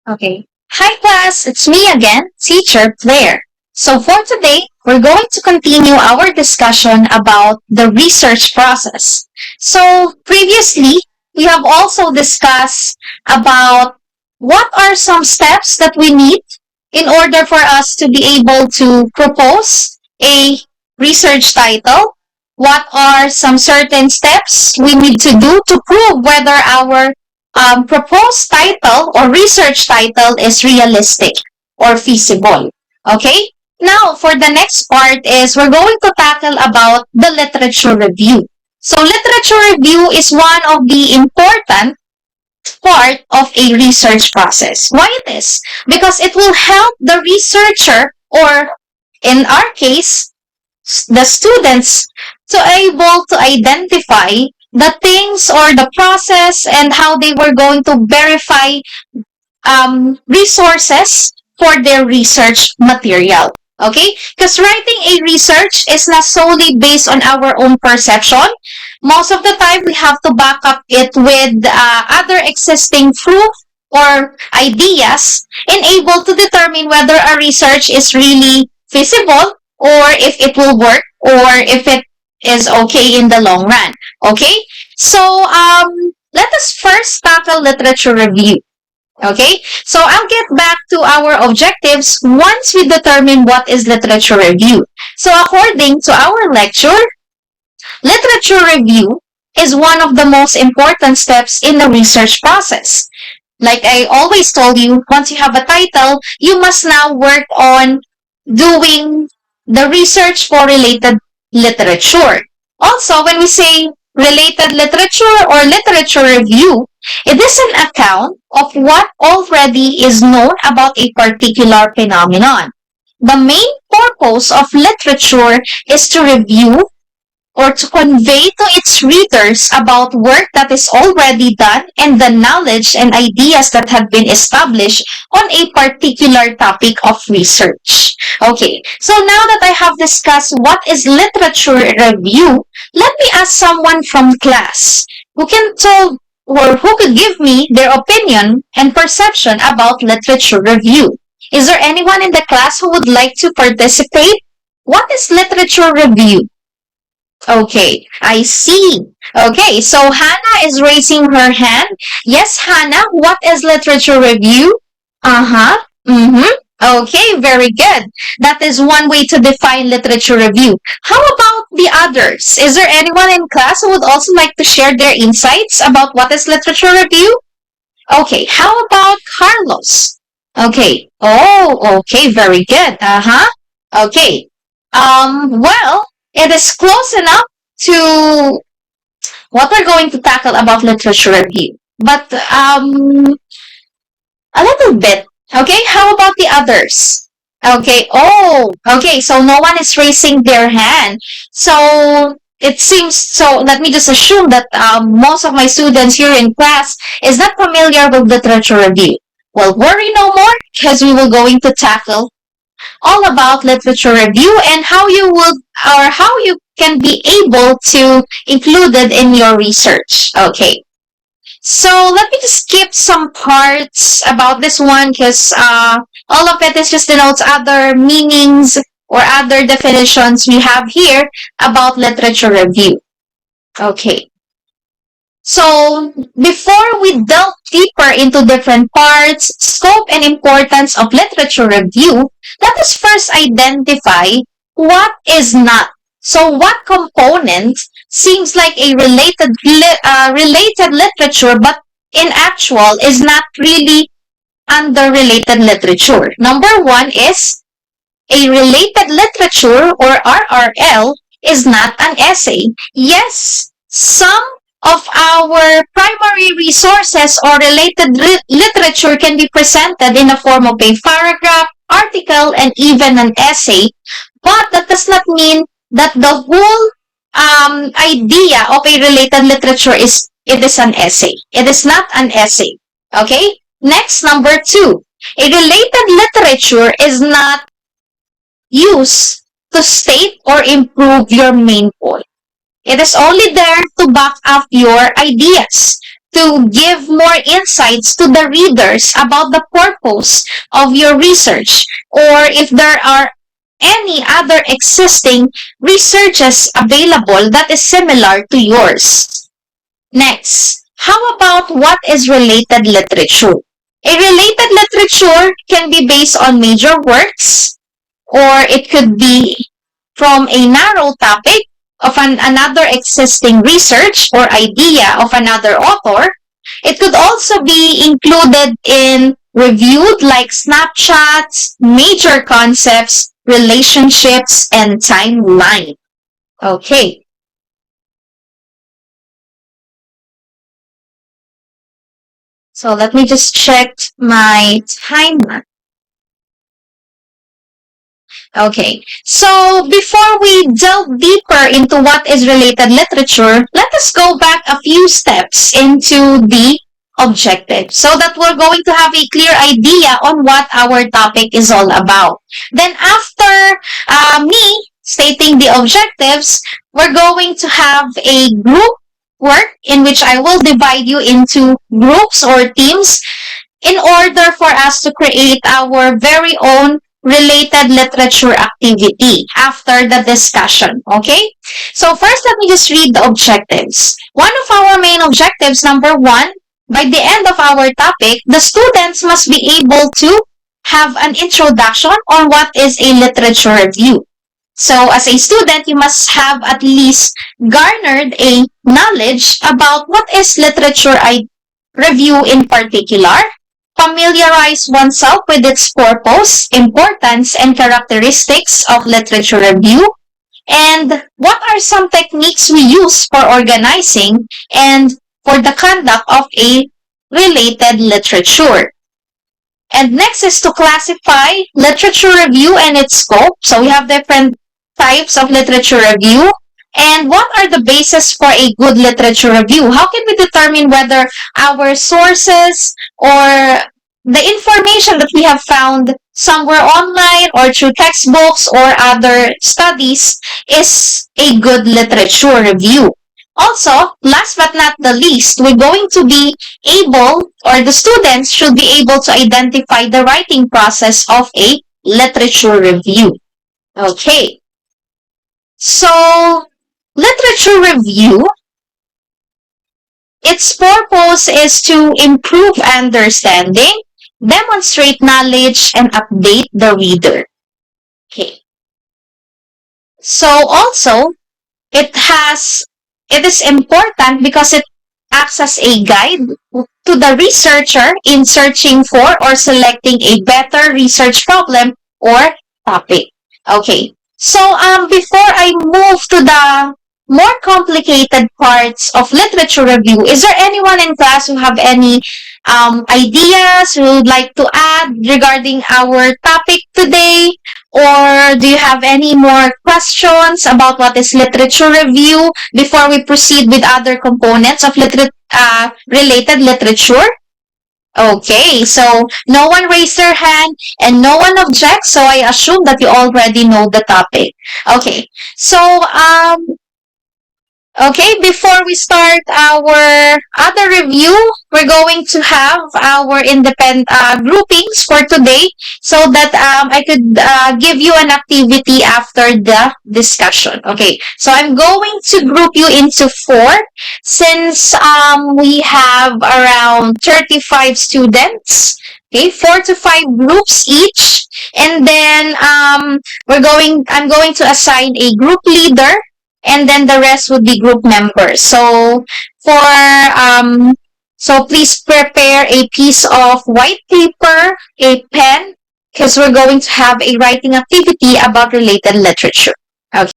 Okay. Hi class, it's me again, teacher Claire. So for today, we're going to continue our discussion about the research process. So previously, we have also discussed about what are some steps that we need in order for us to be able to propose a research title. What are some certain steps we need to do to prove whether our proposed title or research title is realistic or feasible. Okay? Now, for the next part is we're going to tackle about the literature review. So, literature review is one of the important part of a research process. Why it is? Because it will help the researcher, or in our case, the students, to able to identify the things or the process and how they were going to verify resources for their research material. Okay? Because writing a research is not solely based on our own perception. Most of the time, we have to back up it with other existing proof or ideas and able to determine whether a research is really feasible or if it will work or if it is okay in the long run. Okay? So, let us first tackle literature review. Okay, so I'll get back to our objectives once we determine what is literature review. So according to our lecture, literature review is one of the most important steps in the research process. Like I always told you, once you have a title, you must now work on doing the research for related literature. Also, when we say related literature or literature review, it is an account of what already is known about a particular phenomenon. The main purpose of literature is to review or to convey to its readers about work that is already done and the knowledge and ideas that have been established on a particular topic of research. Okay, so now that I have discussed what is literature review, let me ask someone from class who can tell or who could give me their opinion and perception about literature review. Is there anyone in the class who would like to participate? What is literature review? Okay, I see. Okay, so Hannah is raising her hand. Yes, Hannah, what is literature review? Uh-huh. Mm-hmm. Okay, very good. That is one way to define literature review. How about the others? Is there anyone in class who would also like to share their insights about what is literature review? Okay, how about Carlos? Okay. Oh, okay, very good. Uh-huh. Okay. Well, it is close enough to what we're going to tackle about literature review. But a little bit. Okay, how about the others? Okay, oh, okay, so no one is raising their hand. So it seems, so let me just assume that most of my students here in class is not familiar with literature review. Well, worry no more because we will going to tackle all about literature review and how you would or how you can be able to include it in your research. Okay. So let me just skip some parts about this one because all of it is just denotes other meanings or other definitions we have here about literature review. Okay. So before we delve deeper into different parts, scope, and importance of literature review, let us first identify what is not. So what component seems like a related literature, but in actual is not really under related literature. Number one is a related literature or RRL is not an essay. Yes, some of our primary resources or related literature can be presented in the form of a paragraph, article, and even an essay, but that does not mean that the whole idea of a related literature is it is an essay. It is not an essay. Okay? Next, number two. A related literature is not used to state or improve your main point. It is only there to back up your ideas, to give more insights to the readers about the purpose of your research, or if there are any other existing researches available that is similar to yours. Next, how about what is related literature? A related literature can be based on major works, or it could be from a narrow topic of another existing research or idea of another author. It could also be included in reviewed like snapshots, major concepts, relationships, and timeline. Okay. So let me just check my timeline. Okay, so before we delve deeper into what is related literature, let us go back a few steps into the objective so that we're going to have a clear idea on what our topic is all about. Then after me stating the objectives, we're going to have a group work in which I will divide you into groups or teams in order for us to create our very own related literature activity after the discussion. Okay? So first, let me just read the objectives. One of our main objectives, number one, by the end of our topic, the students must be able to have an introduction on what is a literature review. So as a student, you must have at least garnered a knowledge about what is literature review in particular, familiarize oneself with its purpose, importance, and characteristics of literature review, and what are some techniques we use for organizing and for the conduct of a related literature. And next is to classify literature review and its scope. So we have different types of literature review. And what are the basis for a good literature review? How can we determine whether our sources or the information that we have found somewhere online or through textbooks or other studies is a good literature review? Also, last but not the least, we're going to be able, or the students should be able to identify the writing process of a literature review. Okay. So, literature review, its purpose is to improve understanding, demonstrate knowledge, and update the reader. Okay. So also, it is important because it acts as a guide to the researcher in searching for or selecting a better research problem or topic. Okay. So before I move to the more complicated parts of literature review, is there anyone in class who have any ideas who would like to add regarding our topic today? Or do you have any more questions about what is literature review before we proceed with other components of related literature? Okay, so no one raised their hand and no one objects, so I assume that you already know the topic. Okay, so okay, before we start our other review, we're going to have our independent groupings for today so that I could give you an activity after the discussion. Okay, so I'm going to group you into 4 since we have around 35 students. Okay, 4 to 5 groups each. And then I'm going to assign a group leader, and then the rest would be group members. So so please prepare a piece of white paper, a pen, because we're going to have a writing activity about related literature. Okay.